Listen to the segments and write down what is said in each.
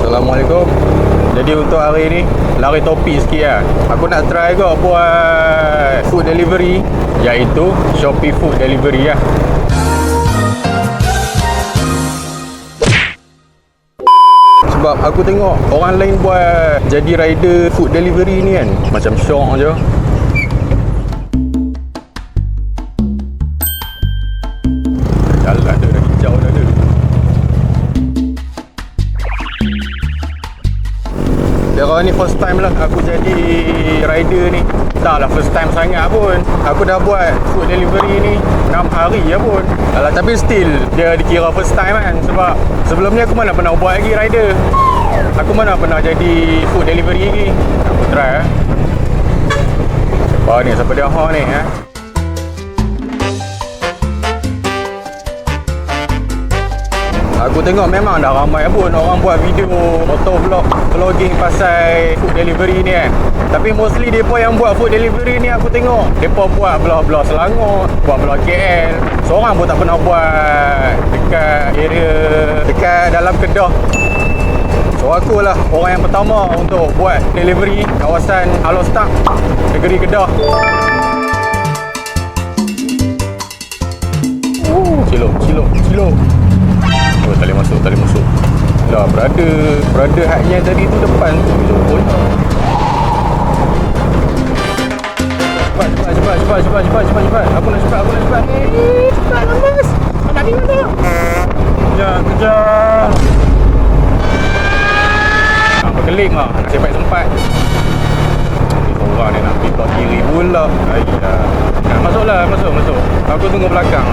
Assalamualaikum. Jadi untuk hari ni lari topik sikit lah. Aku nak try kot buat food delivery, iaitu Shopee Food Delivery lah. Sebab aku tengok orang lain buat jadi rider food delivery ni kan, macam syok je. Jalan dah hijau dah ada. Kira ni first time lah aku jadi rider ni. Tak lah first time sangat pun. Aku dah buat food delivery ni 6 hari je pun. Alah, tapi still dia dikira first time kan. Sebab sebelum ni aku mana pernah buat lagi rider. Aku mana pernah jadi food delivery lagi. Aku try lah. Siapa ni? Siapa dia ni Aku tengok memang dah ramai pun orang buat video vlogging pasal food delivery ni kan. Tapi mostly mereka yang buat food delivery ni aku tengok mereka buat blog Selangor, buat blog KL. Seorang pun tak pernah buat dekat dalam Kedah. So aku lah orang yang pertama untuk buat delivery kawasan Alostak, negeri Kedah. Cilok. Oh, tak boleh masuk. Dah, brother hak yang tadi tu depan tu. Cepat. Aku nak cepat. Cepat, lemas. Nak ni tu. Kejar. Berkeling lah. Nasib baik sempat. Orang ni nak pipa kiri pula. Ayah. Masuklah. Aku tunggu belakang.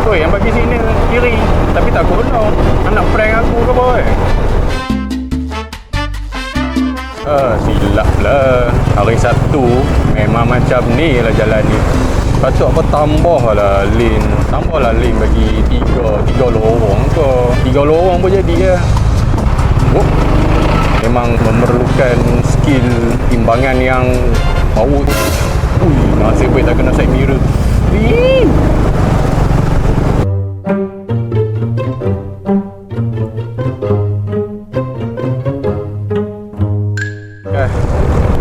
Oi, yang bagi sini kiri. Tapi tak guna. Nak prank aku ke apa silap lah. Hari Sabtu memang macam ni lah jalan ni. Patut apa tambahlah lane bagi 3 lorong ke. 3 lorong pun jadi lah. Memang memerlukan skill timbangan yang power tu. Nasib baik tak kena side mirror.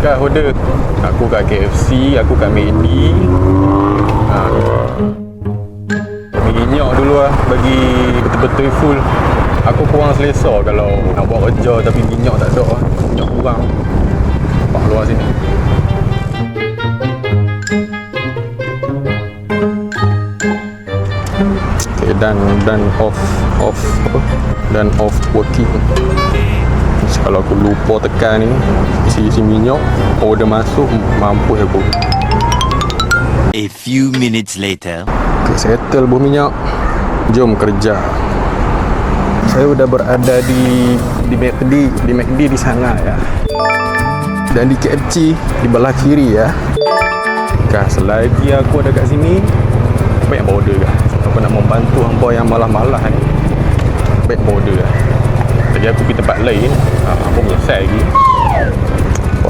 Kat order. Aku kat KFC, aku kat McD. Minyak dulu lah bagi betul-betul full. Aku kurang selesa kalau nak buat kerja tapi minyak tak ada. Minyak kurang. Nampak luar sini. Okay, dan off working. Kalau aku lupa tekan ni isi minyak, order masuk, mampus aku. A few minutes later. Okay, settle buah minyak. Jom kerja. Saya sudah berada di McD di sana ya. Dan di KFC di belah kiri ya. Selagi aku ada kat sini, baik border kan. Aku nak membantu hangpa yang malah-malah ni. Baik border kan. Tadi aku pergi tempat lain, aku selesai lagi.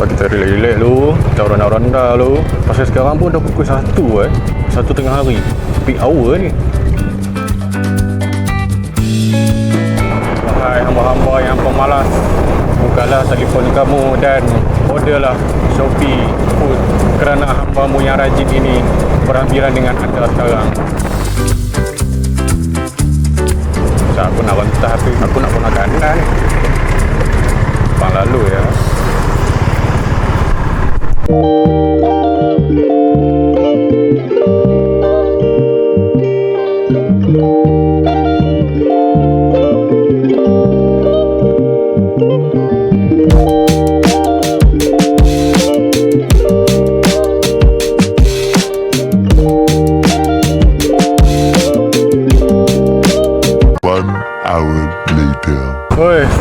Kita relax dulu, kita ronda-ronda dulu. Pasal sekarang pun dah pukul 1 1 tengah hari. Peak hour ni. Wahai hamba-hamba yang pemalas, bukalah telefon kamu dan orderlah Shopee Food kerana hambamu yang rajin ini berhampiran dengan anda sekarang. Aku nak rentah tapi aku nak guna kanan ni. Bang lalu ya.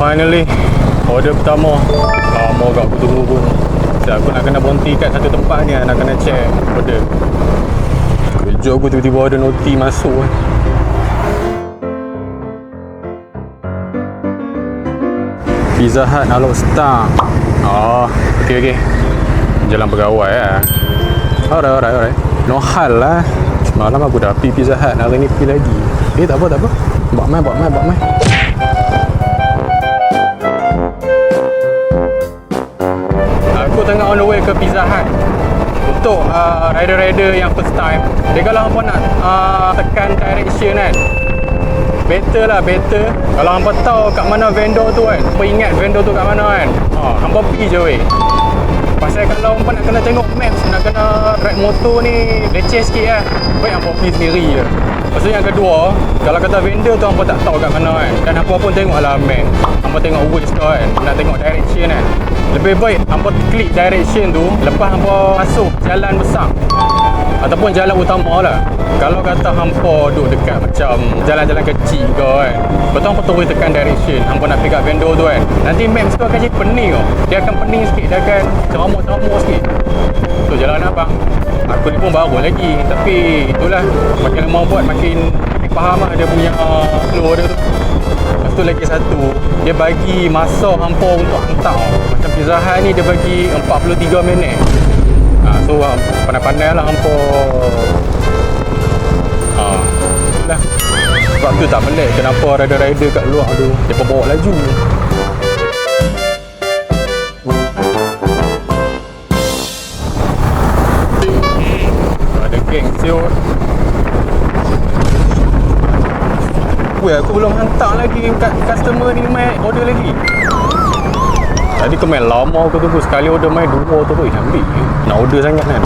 Finally order pertama. Lama agak aku tunggu pun. Aku nak kena berhenti kat satu tempat ni, nak kena check order. Kerja aku tiba-tiba ada noti masuk. Pizza Hut Alostak. Okay. Jalan Pegawai lah. Alright. No hal lah. Semalam aku dah pergi Pizza Hut, hari ni pergi lagi. Tak apa, tak apa. Bawa mai. Aku tengah on the way ke Pizza Hut. Untuk rider-rider yang first time, dia kalau hampa nak tekan direction kan, better. Kalau hampa tahu kat mana vendor tu kan, hampa ingat vendor tu kat mana kan, hampa pergi je weh. Pasal kalau hampa nak kena tengok maps, nak kena ride motor ni leceh sikit kan, baik hampa pergi sendiri je. Lepas tu yang kedua, kalau kata vendor tu hampa tak tahu kat mana kan, dan hampa pun tengoklah map, hampa tengok Waze tu kan, nak tengok direction kan, lebih baik hampa klik direction tu lepas hampa masuk jalan besar ataupun jalan utama lah. Kalau kata hampa duduk dekat macam jalan-jalan kecil ke kan, betul hampa terus tekan direction, hampa nak pick up vendor tu kan, nanti maps tu akan jadi pening tau. Dia akan pening sikit, dia akan ceramuk-ceramuk sikit. Tu jalan abang. Aku ni pun baru lagi, tapi itulah, makin lama buat makin faham lah dia punya flow dia tu. Lepas tu lagi satu, dia bagi masa hampa untuk hantar. Macam Pizza Hut ni dia bagi 43 minit. So pandai-pandai lah hampa. Itulah. Sebab tu tak pelik kenapa rider-rider kat luar tu dia bawa laju. Ada geng siut. Weh, aku belum hantar lagi kat customer ni mai order lagi. Tadi kau main lama aku tunggu, sekali order mai 2 tu ambil. Nak order sangat kan.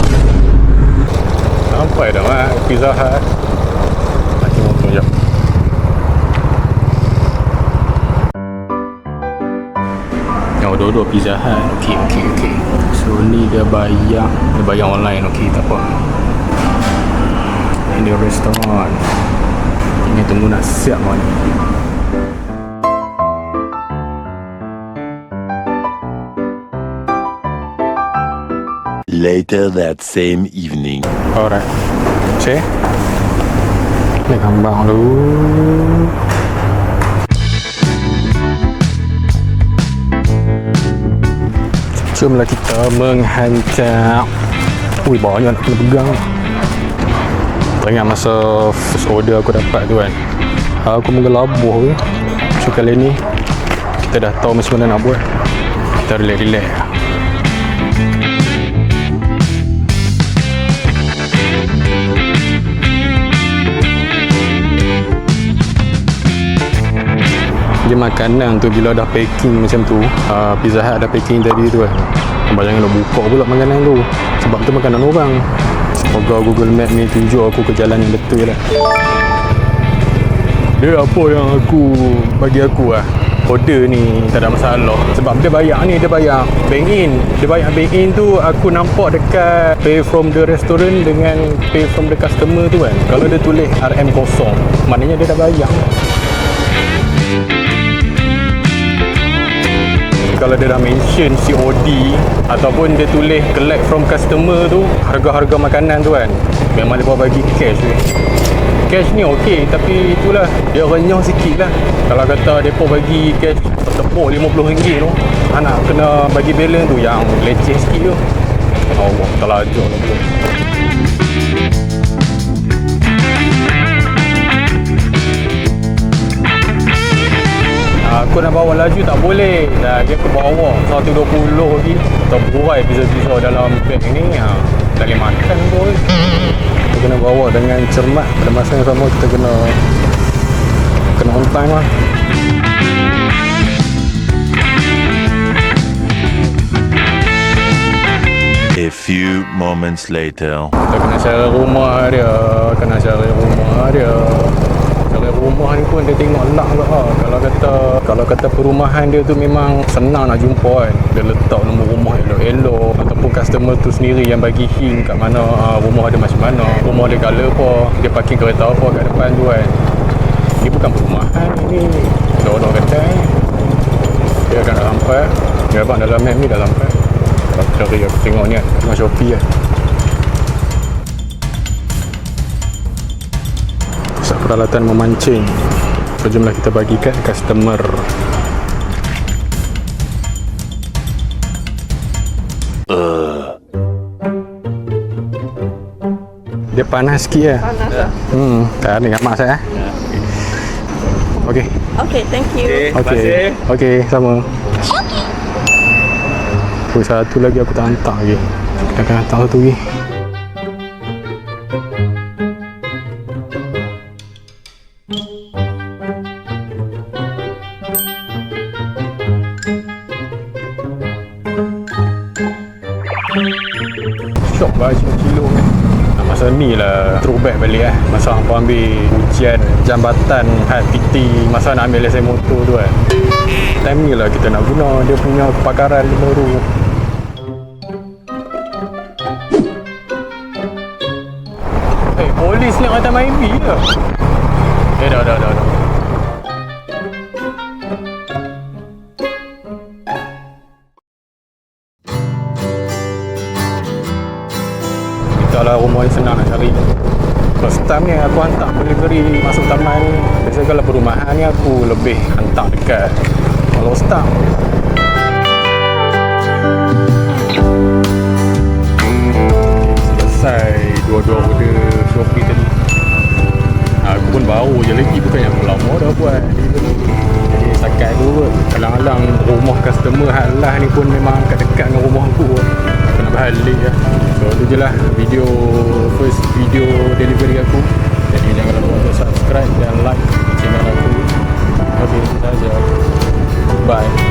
Sampai dah mak Pizza Hut. Lagi motor jap. Order Pizza Hut. Okey. So ni dia bayar online. Okey, tak apa. Ini restoran. Ini tunggu nak siap mana. Later that same evening. Alright. Cik. Ni gambar dulu. Jomlah kita menghantar. Ui, banyak nak kena pegang. Teringat masa first order aku dapat tu kan, aku menggelabuh je. So kali ni kita dah tahu macam mana nak buat. Kita relax. Dia makanan tu bila dah packing macam tu, Pizza Hut dah packing tadi tu kan, bayangin nak buka pula makanan tu, sebab tu makanan orang. Semoga Google Map ni tunjuk aku ke jalan yang betul lah. Dia apa yang bagi aku lah, order ni tak ada masalah. Sebab dia bayar bank in. Dia bayar bank in tu aku nampak dekat pay from the restaurant dengan pay from the customer tu kan, kalau dia tulis RM kosong, maknanya dia dah bayar. Kalau dia dah mention COD ataupun dia tulis collect from customer tu, harga-harga makanan tu kan, memang dia bagi cash weh. Cash ni okey, tapi itulah dia renyah sikit lah. Kalau kata depa bagi cash tepuk RM50 tu, anak kena bagi balance tu yang leceh sikit tu. Allah, terlajar lah dia. Aku nak bawa laju tak boleh. Dah dia aku bawa 120 lagi. Terbuai pizza-pizza dalam beg ni. Tak boleh makan pun. Kita kena bawa dengan cermat. Pada masa yang sama kita kena on time lah. A few moments later. Kita kena cari rumah dia. Cari rumah ni pun dia tengok luck lah. Kalau kata perumahan dia tu memang senang nak jumpa kan. Dia letak nombor rumah elok-elok, ataupun customer tu sendiri yang bagi hint kat mana rumah dia macam mana, rumah dia colour apa, dia parking kereta apa kat depan tu kan. Ni bukan perumahan ni, dorong kedai. Dia akan dah sampai. Dia abang dalam map ni dah sampai. Aku cari, aku tengok ni kan, tengok Shopee kan. Pusat peralatan memancing. So jomlah kita bagikan customer. Dia panas sikit lah. Panas lah. Tak ni kat mak saya. Okey. Okay, thank you. Okey. Okey, sama. Oh, satu lagi aku tak hantar lagi. Kita akan hantar satu lagi. Syok baju kilo ni. Masa ni lah throwback balik masa hampa ambil ujian jambatan HTT, masa nak ambil lesen motor tu kan. Time ni lah kita nak guna dia punya kepakaran baru. Polis ni kata main B ke? Dah. Itulah rumah yang senang nak cari. First time ni aku hantar delivery masuk taman ni. Biasa kalau perumahan ni aku lebih hantar dekat. Kalau start selesai dua-dua order Shopee tadi. Aku pun baru je lagi, bukan yang lama dah buat delivery. Jadi sakai tu kot. Kadang-kadang rumah customer halah ni pun memang dekat dengan rumah aku kot. Kena balik lah. So tu je lah first video delivery aku. Jadi jangan lupa untuk subscribe dan like channel aku. Okay, itu sahaja. Bye.